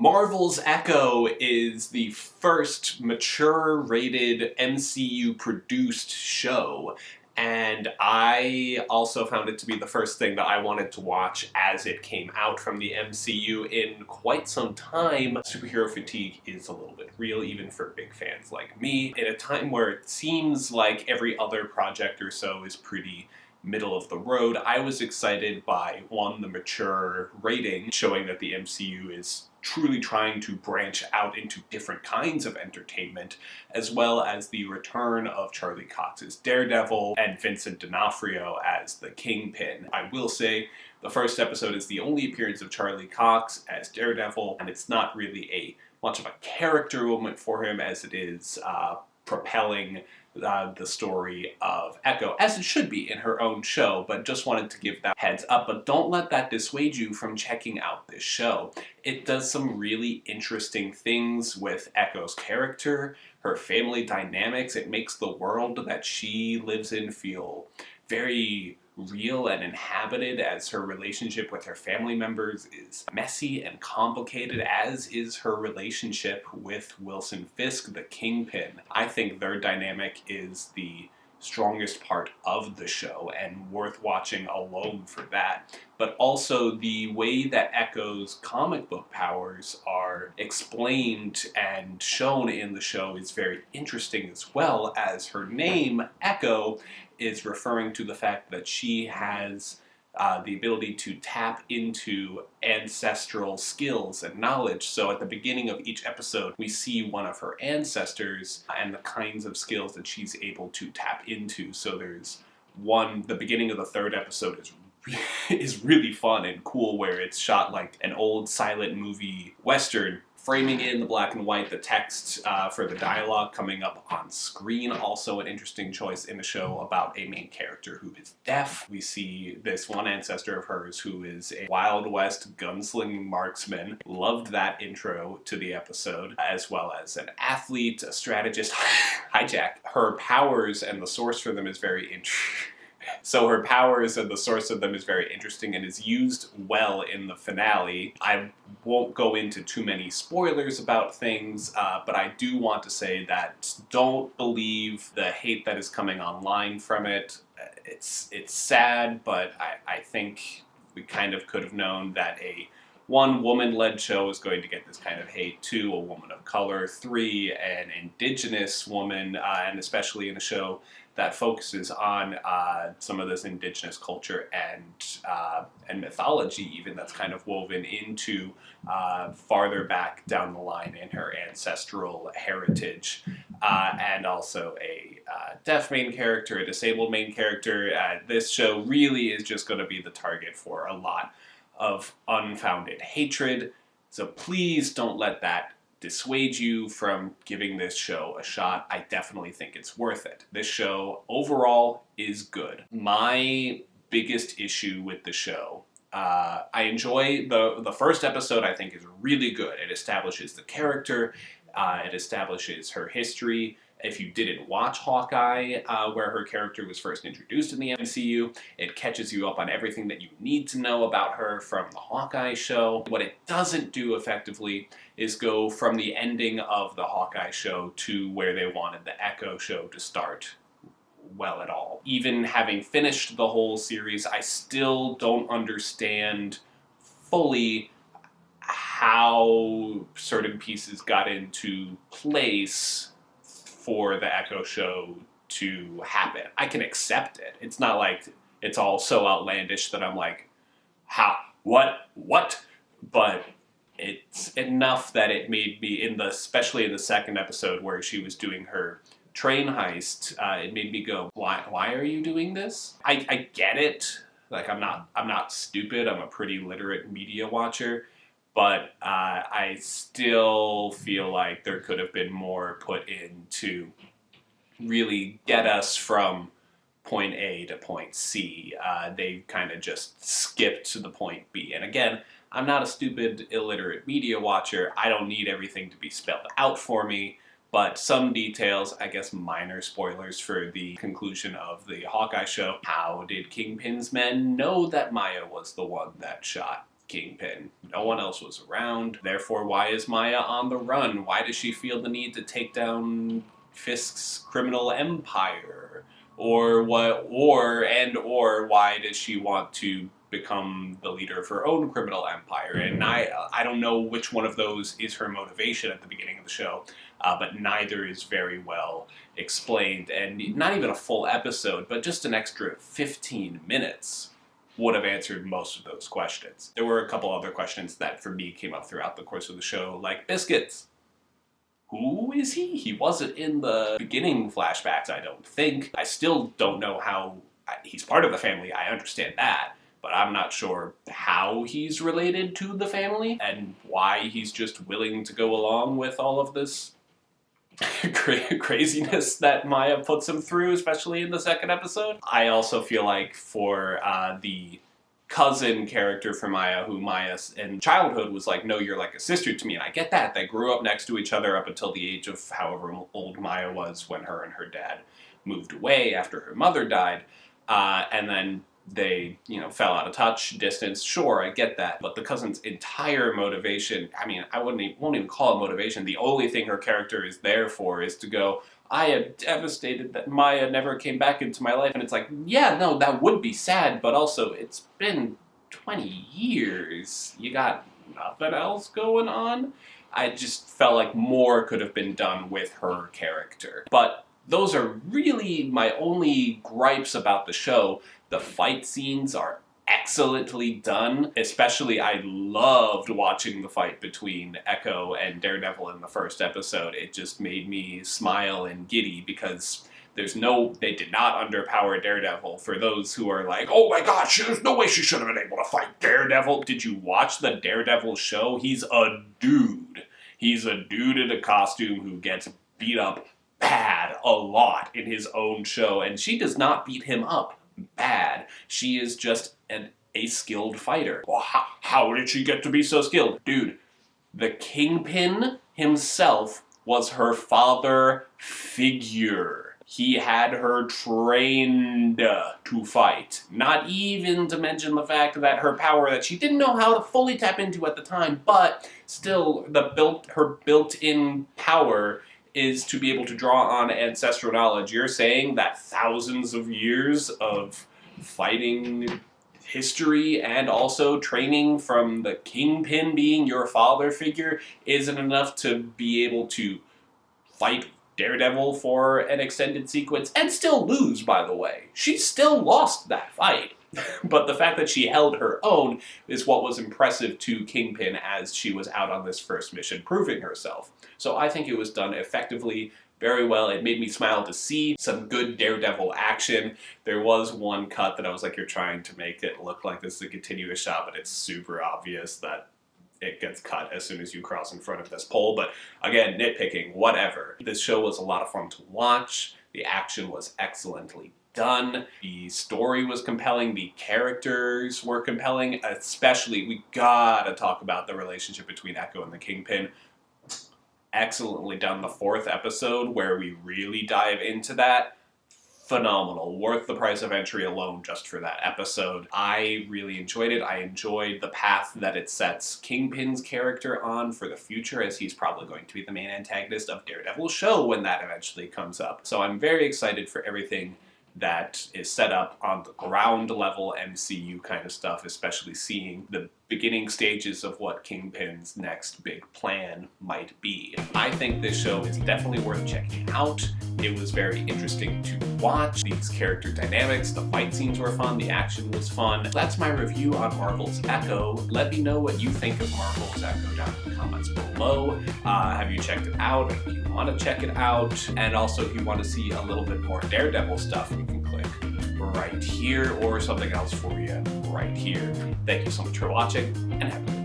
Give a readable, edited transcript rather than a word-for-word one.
Marvel's Echo is the first mature-rated MCU-produced show, and I also found it to be the first thing that I wanted to watch as it came out from the MCU in quite some time. Superhero fatigue is a little bit real, even for big fans like me, in a time where it seems like every other project or so is pretty middle of the road. I was excited by, one, the mature rating, showing that the MCU is truly trying to branch out into different kinds of entertainment, as well as the return of Charlie Cox's Daredevil and Vincent D'Onofrio as the Kingpin. I will say, the first episode is the only appearance of Charlie Cox as Daredevil, and it's not really much of a character moment for him as it is propelling the story of Echo, as it should be in her own show, but just wanted to give that heads up. But don't let that dissuade you from checking out this show. It does some really interesting things with Echo's character, her family dynamics. It makes the world that she lives in feel very real and inhabited, as her relationship with her family members is messy and complicated, as is her relationship with Wilson Fisk, the Kingpin. I think their dynamic is the strongest part of the show and worth watching alone for that. But also the way that Echo's comic book powers are explained and shown in the show is very interesting, as well as her name, Echo, is referring to the fact that she has the ability to tap into ancestral skills and knowledge. So at the beginning of each episode, we see one of her ancestors and the kinds of skills that she's able to tap into. So there's one, the beginning of the third episode is really fun and cool, where it's shot like an old silent movie western, framing in the black and white, the text for the dialogue coming up on screen. Also an interesting choice in the show about a main character who is deaf. We see this one ancestor of hers who is a Wild West gunslinging marksman. Loved that intro to the episode, as well as an athlete, a strategist. Hijack. Her powers and the source for them is very interesting. So her powers and the source of them is very interesting and is used well in the finale. I won't go into too many spoilers about things, but I do want to say that don't believe the hate that is coming online from it. It's sad, but I think we kind of could have known that a woman-led show is going to get this kind of hate. 2, a woman of color. 3, an indigenous woman, and especially in a show that focuses on some of this indigenous culture and mythology even, that's kind of woven into farther back down the line in her ancestral heritage. And also a deaf main character, a disabled main character. This show really is just going to be the target for a lot of unfounded hatred, so please don't let that dissuade you from giving this show a shot. I definitely think it's worth it. This show overall is good. My biggest issue with the show, I enjoy the first episode. I think is really good. It establishes the character, it establishes her history. If you didn't watch Hawkeye, where her character was first introduced in the MCU, it catches you up on everything that you need to know about her from the Hawkeye show. What it doesn't do effectively is go from the ending of the Hawkeye show to where they wanted the Echo show to start well at all. Even having finished the whole series, I still don't understand fully how certain pieces got into place for the Echo show to happen. I can accept it. It's not like it's all so outlandish that I'm like, how, what? But it's enough that it made me, especially in the second episode where she was doing her train heist, it made me go, why are you doing this? I get it. Like, I'm not stupid. I'm a pretty literate media watcher. But I still feel like there could have been more put in to really get us from point A to point C. They kind of just skipped to the point B. And again, I'm not a stupid, illiterate media watcher. I don't need everything to be spelled out for me. But some details, I guess minor spoilers for the conclusion of the Hawkeye show. How did Kingpin's men know that Maya was the one that shot Kingpin. No one else was around. Therefore, why is Maya on the run? Why does she feel the need to take down Fisk's criminal empire? Or what? Or why does she want to become the leader of her own criminal empire? And I don't know which one of those is her motivation at the beginning of the show, but neither is very well explained. And not even a full episode, but just an extra 15 minutes would have answered most of those questions. There were a couple other questions that for me came up throughout the course of the show, like Biscuits. Who is he? He wasn't in the beginning flashbacks, I don't think. I still don't know how he's part of the family, I understand that, but I'm not sure how he's related to the family and why he's just willing to go along with all of this craziness that Maya puts him through, especially in the second episode. I also feel like for the cousin character for Maya, who Maya in childhood was like, no, you're like a sister to me, and I get that. They grew up next to each other up until the age of however old Maya was when her and her dad moved away after her mother died, and then they, fell out of touch, distance. Sure, I get that, but the cousin's entire motivation, I mean, won't even call it motivation. The only thing her character is there for is to go, I am devastated that Maya never came back into my life. And it's like, yeah, no, that would be sad, but also it's been 20 years. You got nothing else going on? I just felt like more could have been done with her character. But those are really my only gripes about the show. The fight scenes are excellently done. Especially, I loved watching the fight between Echo and Daredevil in the first episode. It just made me smile and giddy because they did not underpower Daredevil. For those who are like, oh my gosh, there's no way she should have been able to fight Daredevil. Did you watch the Daredevil show? He's a dude. He's a dude in a costume who gets beat up bad a lot in his own show, and she does not beat him up bad. She is just a skilled fighter. Well, how did she get to be so skilled? Dude, the Kingpin himself was her father figure. He had her trained to fight. Not even to mention the fact that her power that she didn't know how to fully tap into at the time, but still her built-in power is to be able to draw on ancestral knowledge. You're saying that thousands of years of fighting history and also training from the Kingpin being your father figure isn't enough to be able to fight Daredevil for an extended sequence and still lose, by the way. She still lost that fight. But the fact that she held her own is what was impressive to Kingpin as she was out on this first mission proving herself. So I think it was done effectively, very well. It made me smile to see some good Daredevil action. There was one cut that I was like, you're trying to make it look like this is a continuous shot, but it's super obvious that it gets cut as soon as you cross in front of this pole. But again, nitpicking, whatever. This show was a lot of fun to watch. The action was excellently done. The story was compelling. The characters were compelling. Especially, we gotta talk about the relationship between Echo and the Kingpin. Excellently done. The fourth episode, where we really dive into that, phenomenal. Worth the price of entry alone just for that episode. I really enjoyed it. I enjoyed the path that it sets Kingpin's character on for the future, as he's probably going to be the main antagonist of Daredevil's show when that eventually comes up. So I'm very excited for everything that is set up on the ground level MCU kind of stuff, especially seeing the beginning stages of what Kingpin's next big plan might be. I think this show is definitely worth checking out. It was very interesting to watch. These character dynamics, the fight scenes were fun, the action was fun. That's my review on Marvel's Echo. Let me know what you think of Marvel's Echo down in the comments below. Have you checked it out? If you want to check it out, and also if you want to see a little bit more Daredevil stuff, you can click right here, or something else for you right here. Thank you so much for watching, and have a good day.